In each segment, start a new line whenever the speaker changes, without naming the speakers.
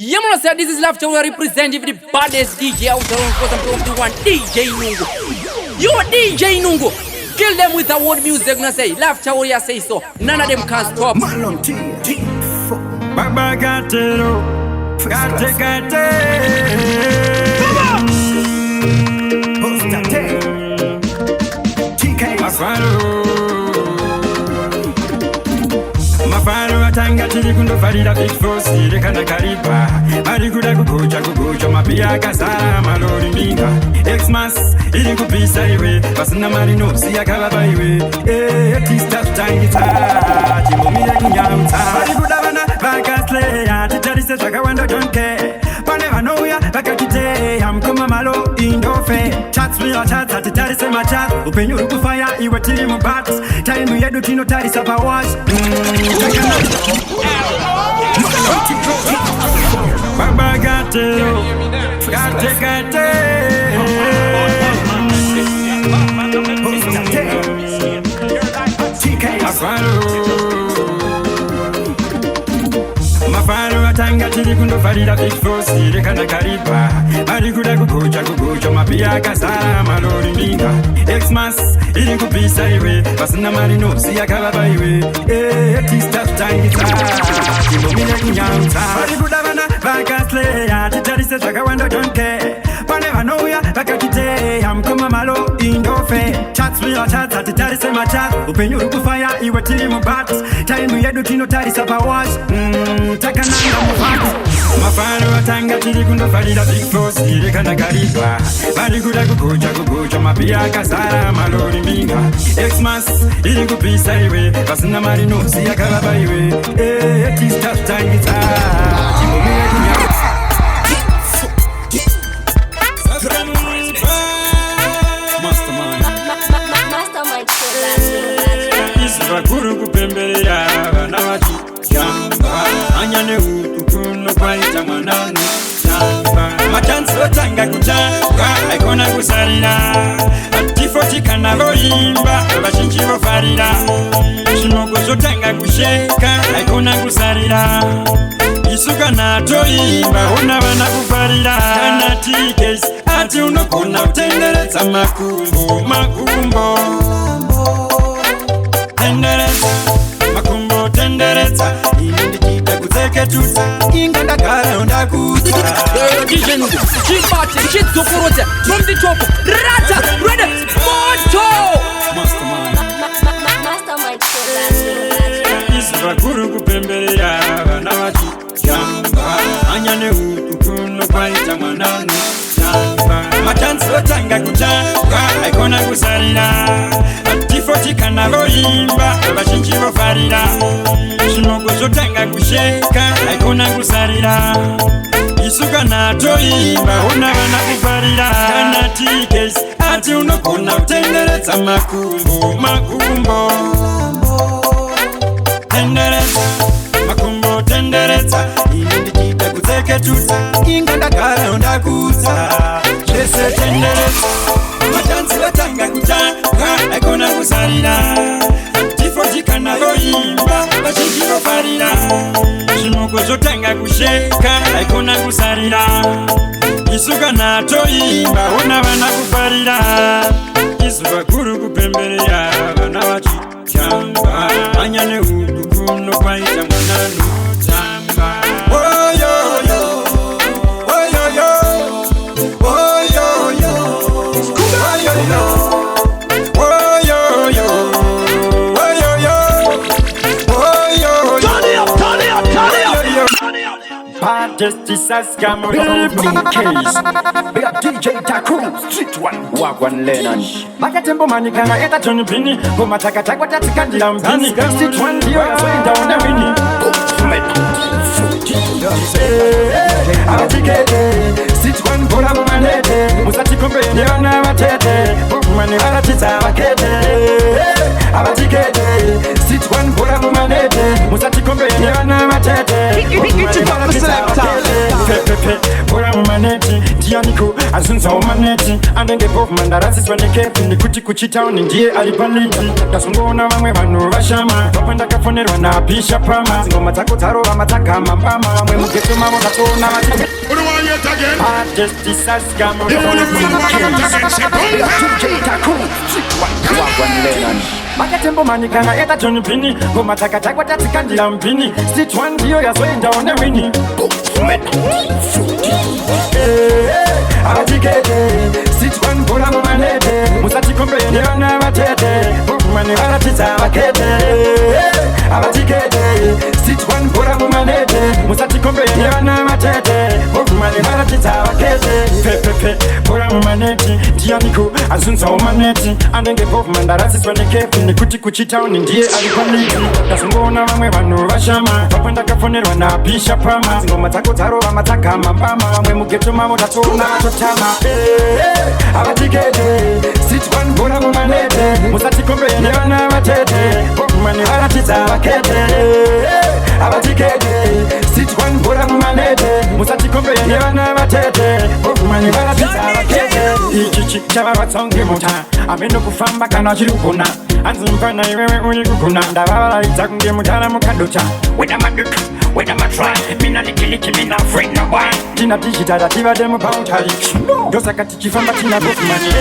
Yeah, man, say this is Laughter Warrior representing the baddest DJ out there on 2021, DJ Nungo. You are DJ Nungo. Kill them with award music, no say. Laughter Warrior say so. None of them can stop.
Baba Gatero, Gate. Mafaro atanga tiri kundo farida big force rekana kariba mari kuda kugocha mapia kasara malori minga Xmas iri kupisa iwe basina mari no siyakaba baiwe tista tangita timomire kunyauta mari kuda bana bakasle ya titarise takawanda don't care pane vanoya vakatite amkoma malo indofe chats we are chats titarise machat upenyu rukufaya iwe tiri mubat time yedu tino tarisa pawash Baba Gatero, Gate. Mafaro atanga tiri kundo farida big force rekana kariba mari kuda kugocha mapia kasara malori minga Xmas iri kupisa iwe basina mari no siyakaba baiwe tista tangita timomire kunyauta mari kuda bana bakasle ya titarise takawanda don't care pane vanoya vakatite amkoma malo indofe chats we are chats titarise machat upenyu rukufaya iwe tiri mubat time yedu tino tarisa pawash takananga mubat mafano atanga tiri kundo farida big force rekana kariba mari kuda kugocha mapia kasara malori minga Xmas iri kupisa iwe basina mari no siyakaba baiwe tista tangita timomire kunyauta Bakuru kupembelea bana wati jamba anyane utukuno kwaita mwananu jamba machansi watanga kutanga aikona kusarira atifoti kana loimba abashinji bofarira shimoko zotanga kusheka aikona kusarira isuka natoimba ona bana kufarira kana tikes ati unokona utenderetsa makumbo makumbo tendereza indikita kuzeke tuta inganda kara onda kuta
DJ Nungo, Chimbate, Chizokorote, from the top, Rata, ready, Monto!
Mastermind
Isibakuru kupembelea bana wati jamba anyane utukuno kwaita mwananu jamba machansi watanga kutanga aikona kusarira atifoti kana loimba abashinji bofarira shimoko zotanga kusheka aikona kusarira isuka natoimba ona bana kufarira kana tikes ati unokona utenderetsa makumbo tenderetsa indikita kuzeke tuta inganda kara onda kuta chese tenderetsa machansi watanga kutanga aikona kusarira tifoti kana loimba bashinji bofarira shimoko zotanga kusheka aikona kusarira isuka natoimba ona bana kufarira isubakuru kupembelea bana wati jamba anyane utukuno kwaita mwananu jamba Justice come on case. We got DJ Taku, Street One, Wagwan Lennon. Makatembo manikana eta Johnny Pini. Go mataka takwa tatika dilambani. Street One, you are going down the winning. Abatikete, Street One, Bola Manete. Musati kompeni wana watete. Bumani waratita wakete. Abatikete, Street One, Bola Manete. Musati kompeni wana watete. Bumani waratita wakete. Bora maneti, Dianiko asunza omaneti anenge pop mandarasi swaneke nikuti kuchitown ndiye alipaniti kasungona vamwe vanhu vashama vapanda kafonerwa na pisha pama ngoma dzako dzarova mataka mambama vamwe mugeto mavo vatona Makatembo manikana eta Johnny Pini ngoma dzakatakwa tatsikandira mpini Street 1 ndiyo yazoendawo newini abatikete Street 1 bora mumanete musatikombeye nevana vatete bokumane varatidza vakete abatikete Street 1 bora mumanete musatikombeye nevana vatete bokumane varatidza vakete pepepe bora mumaneti Dianiko azunzawo maneti anenge pop mandarasiswa nekepi nekuti kuchitown ndiye alipaniti kasungona vamwe vanhu vashama vapanda kafonerwa na pisha pama ngoma dzako dzarova mataka mambama vamwe mugeto mavo tatona totama abatikete Street 1 bora mumanete musatikombeye nevana vatete bokumane varatidza vakete abatikete Street 1 bora mumanete musatikombeye nevana vatete bokumane varatidza vakete ichichi chavavatsaunge mota ameno kufamba kana achiri kugona anzi mfana iwewe uri kugona ndavavaraidza kunge mutara mukadota weda maduka weda matry mina likiliki mina afraid no one tina tichitara tivade mupautari ndosaka tichifamba tina bofumani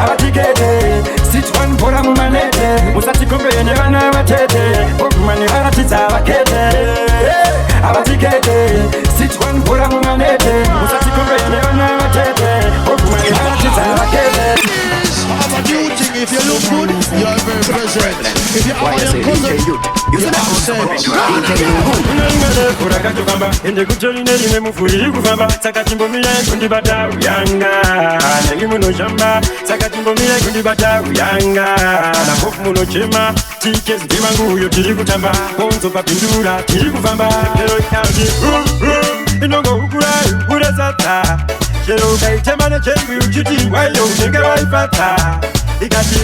abatikete Street 1 bora mumanete musatikombeye nevana vatete bofumani varatidza vakete abatikete Street 1 bora mumanete musatikombeye nevana vatete bofumani varatidza vakete.
I'm a new thing. If you look good, you are very present. If you are your cousin, you are
ende kutorine rime mufuri kufamba saka timbomira kundibata uyanga nengi munoshamba saka timbomira kundibata uyanga na hofu munochema tikezi ndivanguyo tiri kutamba konzo papindura tiri kufamba kero ikauti inongo ukurai urezata kero ukaitema nechembi uchiti wayo unenge waipata ikati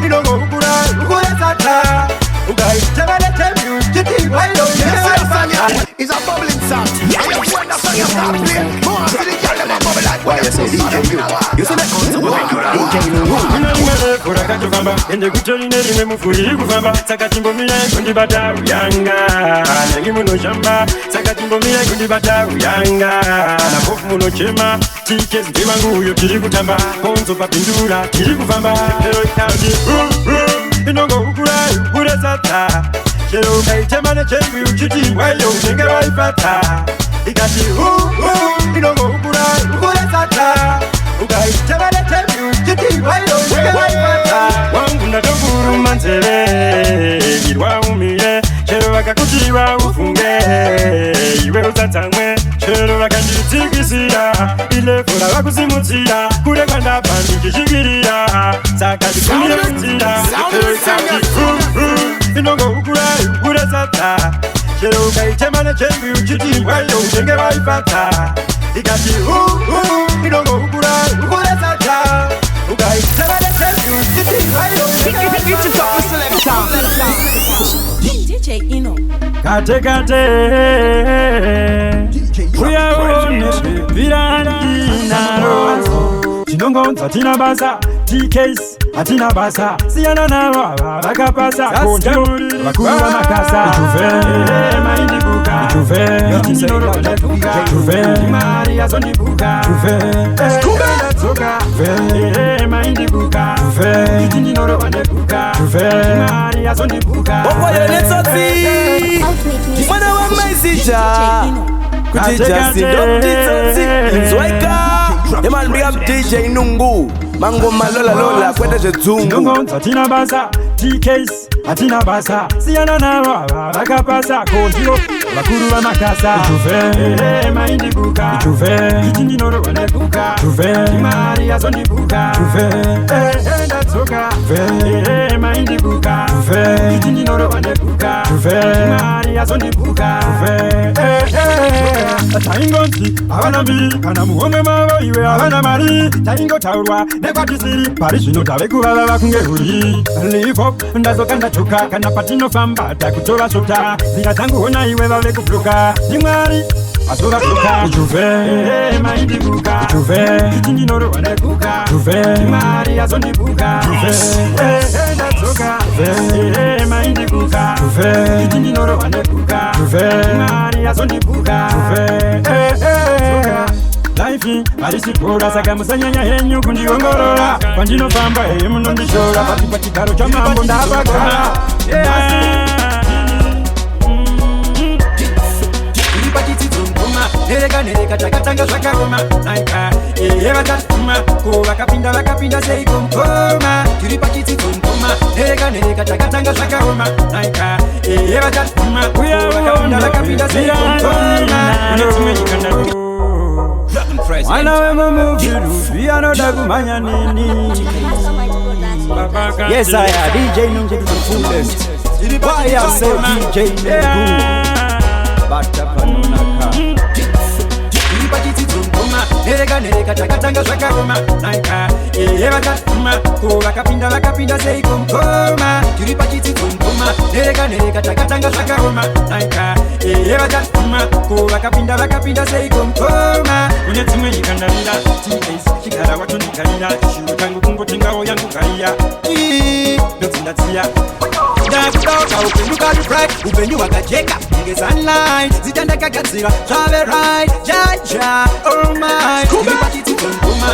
inongo ukurai urezata ukaitema nechembi uchiti wayo unenge waipata.
It's a bubbling song. Yeah, you want that song you start playing. More to the girl, them a bubble like why you say DJ you see that on
DJ kurakatokamba ende kutorine rime mufuri kufamba saka timbomira kundibata uyanga nengi munoshamba saka timbomira kundibata uyanga na hofu munochema tikezi ndivanguyo tiri kutamba konzo papindura tiri kufamba kero ikauti inongo ukurai urezata kero ukaitema nechembi uchiti wayo unenge waipata ikati inongo ukurai urezata ukaitema nechembi uchiti wayo unenge waipata wangu ndakanguruma nzeve irwaumire chero vakakutiwa ufunge iwe usatsamwe chero vakanditsikisira ilefura vakusimudzira kure kwandabva ndichishikirira saka ndikumire kunzira inongo ukurai urezata chero ukaitema nechembi uchiti wayo unenge waipata ikati inongo ukurai urezata ukaitema nechembi uchiti wayo unenge waipata.
DJ Ino
Kate kate uyaone virani naro tinongonza tina basa TKs atina basa siyana nava vakapasa konjuri vakura makasa ichuve maindi buka ichuve itinoro lefuka ichuve imari yazonibuka ichuve skubela tsoka ichuve maindi buka ichuve itinoro lefuka ichuve imari yazonibuka
okoye netsotsi mwana wa maisija kutija sidotitsotsi nzwaika Eman big up DJ Nungu Mango malola lola kwenda jezungu
Nungonza tina basa TKs atina basa siyana nava vakapasa konjiro vakuru wa makasa ichuve maindi buka ichuve itindinoro wanebuka ichuve imari yazonibuka ichuve enda tsoka ichuve maindi buka ichuve itindinoro wanebuka ichuve imari yazonibuka ichuve taingoti avana mbiri kana muhomwe mavo iwe avana mari taingotaurwa nekwatisiri pari zvino tave kuvava vakunge huri lifop ndazoka ndachoka kana patinofamba takutora svota nzira dzangu hona iwe vave kubloka ndimwari azovabloka juve maindibuka juve itindinorwa nekuka juve ndimwari azondibuka juve ndadzoka juve maindibuka juve itindinorwa nekuka juve ndimwari azondibuka juve Life harisipura saka musanyanya henyu kundiongorora pandinofamba munondishora pati pachigaro chamambo ndapagara Nereka takatanga zvakaroma naika vatafuma ko vakapinda seikomkoma tiri pachidzidzo mkoma nereka takatanga zvakaroma naika vatafuma ko vakapinda seikomkoma unedzimwe nyika Mwana wemuvuruvi anoda kumhanya nini. Yes, I am DJ Nungu to the fullest. Why I say DJ Nungu Bata panunaka Nereka takatanga zvakaroma naika vatafuma ko vakapinda seikomkoma tiri pachidzidzo mkoma nereka takatanga zvakaroma naika vatafuma ko vakapinda seikomkoma une dzimwe nyika ndarira ts chigara watondigarira chiru tangu kungotengawo yangu gaiya ndodzindadziya ndakudaoka upenyu kari bright upenyu hwakajeka nge sunlight zita ndakagadzira zvave right jaja oh my tiri pachidzidzo mkoma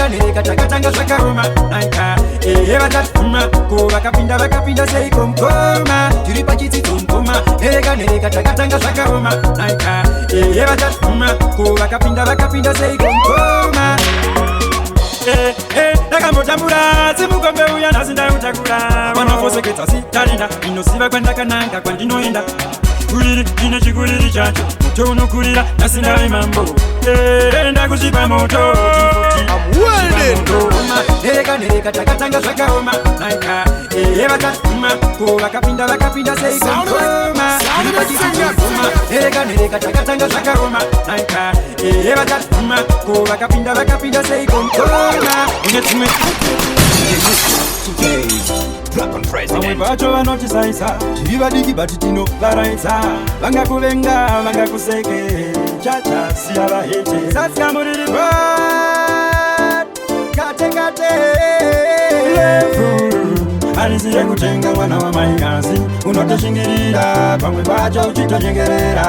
nereka takatanga zvakaroma naika vatafuma ko vakapinda seikomkoma tiri pachidzidzo mkoma nereka takatanga zvakaroma naika vatafuma ko vakapinda seikomkoma ndakambotambura zimukombe uya nhasi ndautakura vanofoseketsa sitarina inoziva kwandakananga kwandinoenda kuriri ine chikuriri chacho tounokurira nhasi ndave mambo ndakuchipa moto nereka takatanga zvakaoma naika vatafuma ko vakapinda seikomkoma nereka takatanga zvakaoma naika vatafuma ko vakapinda seikomkoma une dzimwe vamwe vacho vanotisaisa tiri vadiki bati tinovaraidza vangakuvenga vangakuseke chachasiya vahete satsamuriripa kate harisire kutenga mwana wamaikazi unotoshingirira pamwe pacho uchitojengerera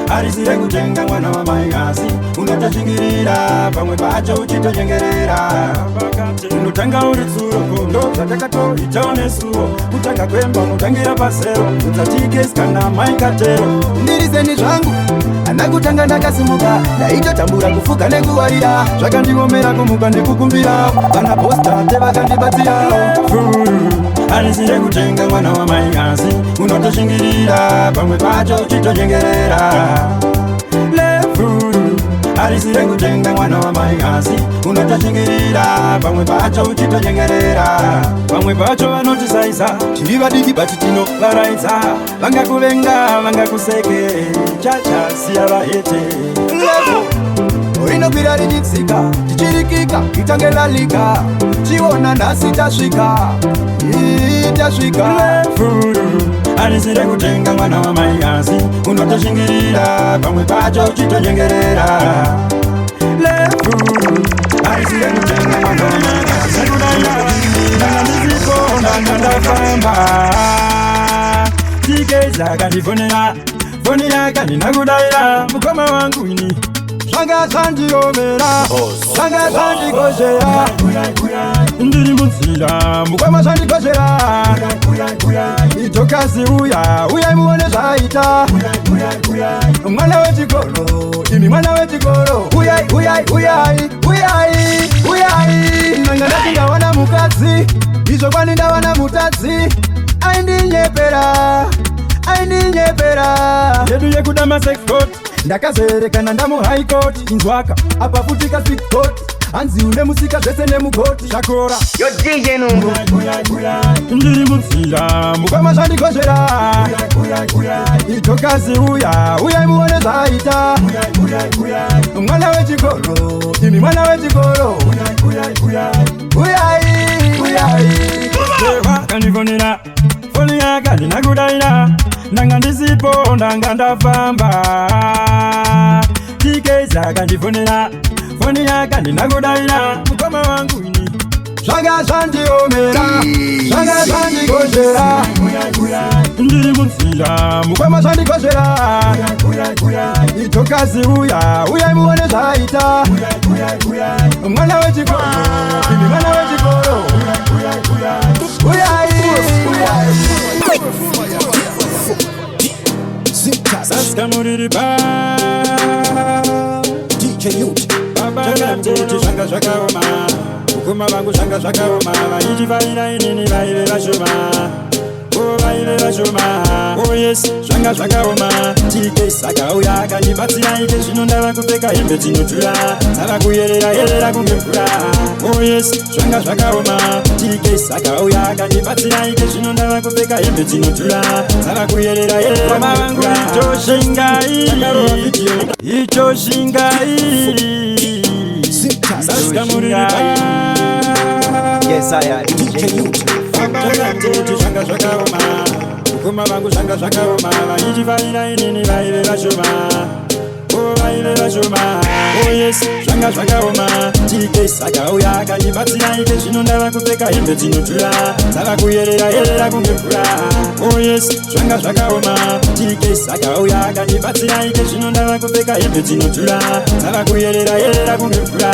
harisire kutenga mwana wamaikazi unotoshingirira pamwe pacho uchitojengerera unotanga uri tsuro kondo zvatakatoitawo nesuwo kutanga kwemba unotangira pasero udzatike kana maikatero ndirizeni zvangu hana kutanga ndakasimuka ndaitotambura kufuga nekuwarira zvakandiomera kumuka ndikukumbira vana postate vakandibatsira harisire kutenga mwana wamaikazi unotoshingirira pamwe pacho uchitojengerera harisire kutenga mwana wamaikazi unotoshingirira pamwe pacho uchitojengerera pamwe pacho vanotisaisa tiri vadiki bati tinovaraidza vangakuvenga vangakuseke chachasiya vahete rinokwira richitsika tichirikika itangelalika chiona nhasi tasvika harisire kutenga mwana wamaikazi unotoshingirira pamwe pacho uchitojengerera harisire kutenga mwana wamaikazi ndandifamba tikeza kandifonera foni yakandina kudaira mukoma wangu ini zvanga zvandiomera zvanga zvandikoshera ndiri munzira mukoma zvandikoshera itokazi uyai muone zvaita mwana wechikoro imi mwana wechikoro uyai nanga ndati ndawana mukadzi izvo kwani ndawana mutadzi aindinyepera yedu yekuda ama sex court ndakazerekana ndamu high court inzwaka apa futika speak court anzi une musika zvese nemugoti shakora
Yo DJ Nungu
ndiri munzira mukama zvandikozvera itokazi uyai muone zvaita mwana wechikoro imi mwana wechikoro uyai kandifonera foni yaka ndinakudaira ndanga ndisipo ndanga ndafamba tikeza kandifonera foni yaka ndinakudaira mukoma wangu ini zvanga zvandiomera zvanga zvandikozvera ndiri munzira mukoma zvandikozvera itokazi uyai muone zvaita mwana wechikoro imi mwana wechikoro uyai Saska muriri ba DJ Youth Chakati shanga shakaoma Ukuma bangu shanga shakaoma Vaiji vaina inini vaive vashuma Oh vaive vashuma Oh yes shanga shakaoma TK saka uya kandibatsira ike zvinondava kupfeka hembe dzinodhura Sava kuyerera kunge mvura Oh yes shanga shakaoma TK saka uya kandibatsira ike zvinondava kupfeka hembe dzinodhura Sava kuyerera kunge mvura Icho shingai Saska muriri
Yes I am DJ Youth
Shanga shakaoma Ukuma bangu shanga shakaoma Vaiji vaina inini vaive vashuma Oh vaive vashuma Oh yes shanga shakaoma TK saka uya kandibatsira ike zvinondava kupfeka hembe dzinodhura Sava kuyerera kunge mvura Oh yes shanga shakaoma TK saka uya kandibatsira ike zvinondava kupfeka hembe dzinodhura Sava kuyerera kunge mvura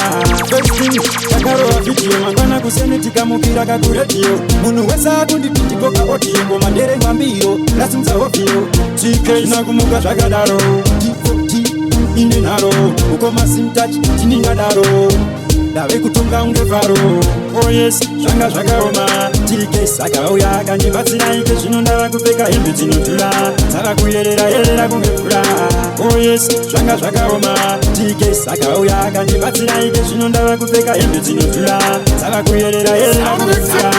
takarova vhidiyo mangwana kuseni tikamukira kakuredhiyo munhu wese akundipitikoka odiyo ngoma ndere mwambiro rasimudza hovhiyo TK inakumuka zvakadaro ine nharo ukoma simtachi tiningadaro ndave kutonga unge faro Oh yes zvanga zvakaoma TK saka uya kandibatsira ike zvinondava kupfeka hembe dzinodhura Sava kuyerera kunge mvura Oh yes zvanga zvakaoma TK saka uya kandibatsira ike zvinondava kupfeka hembe dzinodhura Sava kuyerera kunge mvura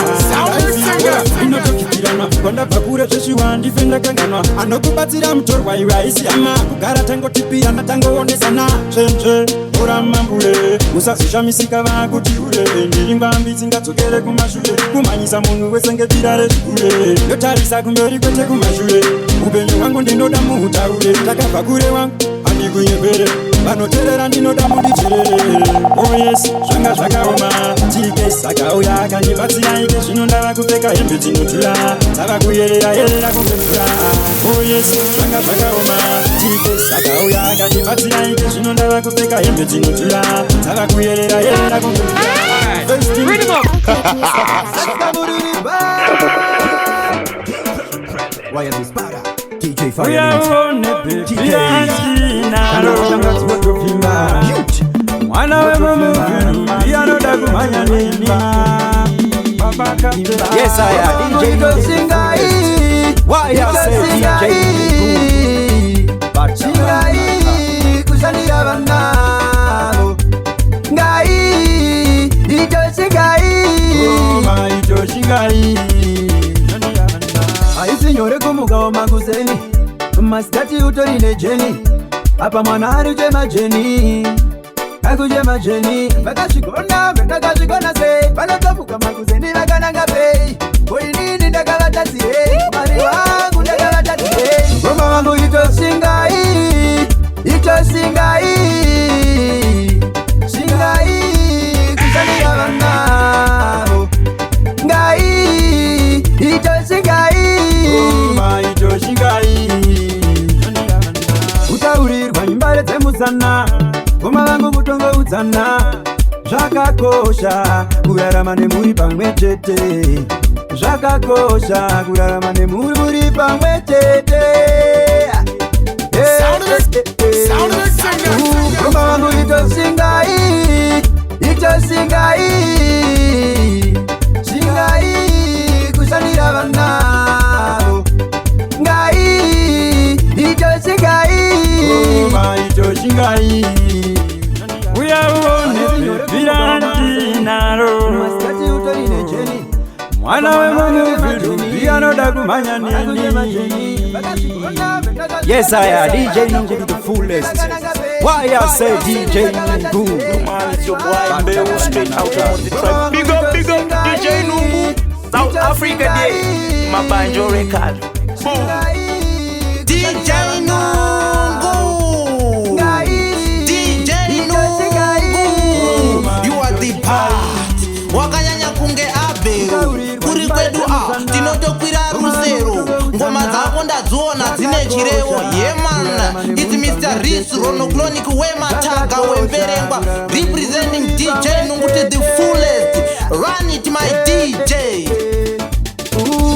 inotokikirana kwandabva kure zveshiwa ndife ndakanganwa anokubatsira mutorwa iwe aisiyama kugara tangotipirana tangoonesana zvenje uramambure usazvishamisika vakuti ure ndiri ngwambi dzingadzokere kumashure kumhanyisa munhu wese ngevira rezvikure yotarisa kumberi kwete kumashure upenyu hwangu ndinoda muhutaure takabva kure wangu handikunyepere vanoteerera ndinoda mundicherere Oh yes zvanga zvakaoma TK saka uya kandibatsira ike zvinondava kupfeka hembe dzinodhura Sava kuyerera kunge mvura Oh yes zvanga zvakaoma TK saka uya kandibatsira ike zvinondava kupfeka hembe dzinodhura Sava kuyerera kunge mvura
Why is this para? DJ Fire
mwana wemumunhu ndiyanoda kumhanya neni
Yes I am DJ Nungu Why I say DJ Nungu But
Shingai kushanira vanavo Ngai ito shingai
Oma ito shingai
Haisi nyore kumuka maguzeni Maskati utori nejeni Apa mwana ari ujema jeni Akujema jeni Vakashigona se Vanotofuka maguzeni vakananga pei Koi nini ndakavatasi Mari wangu ndakavatasi Goma wangu ito shingai Shingai Kushanira vanavo Ngai ito shingai
Oma ito shingai
Utaurirwa imbare dzemusana Goma vangu kutongo udzana Zvakakosha kurarama nemuri pamwe chete Zvakakosha kurarama nemuri muri pamwe chete Goma vangu ito shingai Kushanira vanavo Ngai ito shingai
shingai uyaone virantinaro mwana wemuviru pianoda kumanya nini.
Yes, I am DJ Nungu to the fullest. Why I say DJ Nungu? Man, it's your boy Mbeu straight out of the tribe. Big up DJ Nungu. South Africa Day, my banjo record. Boom.
DJ Nungu. DJ Nungu. You are the part. Wakanyanya kunge abeu. Kuri kwedu tinotokwira rusero. Ngoma dzako ndadziona dzine chirevo. Yeah man, it's Mr. Rich Ronoclonic Wemataga Wemberengwa, representing DJ Nungu to the fullest. Run it my DJ.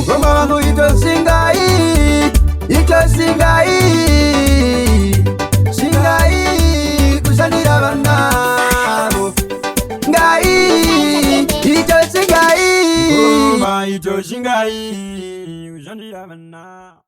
Ngoma wangu itosingai Singai kusandira banabo Ngai itosingai Ngoma itosingai kusandira banabo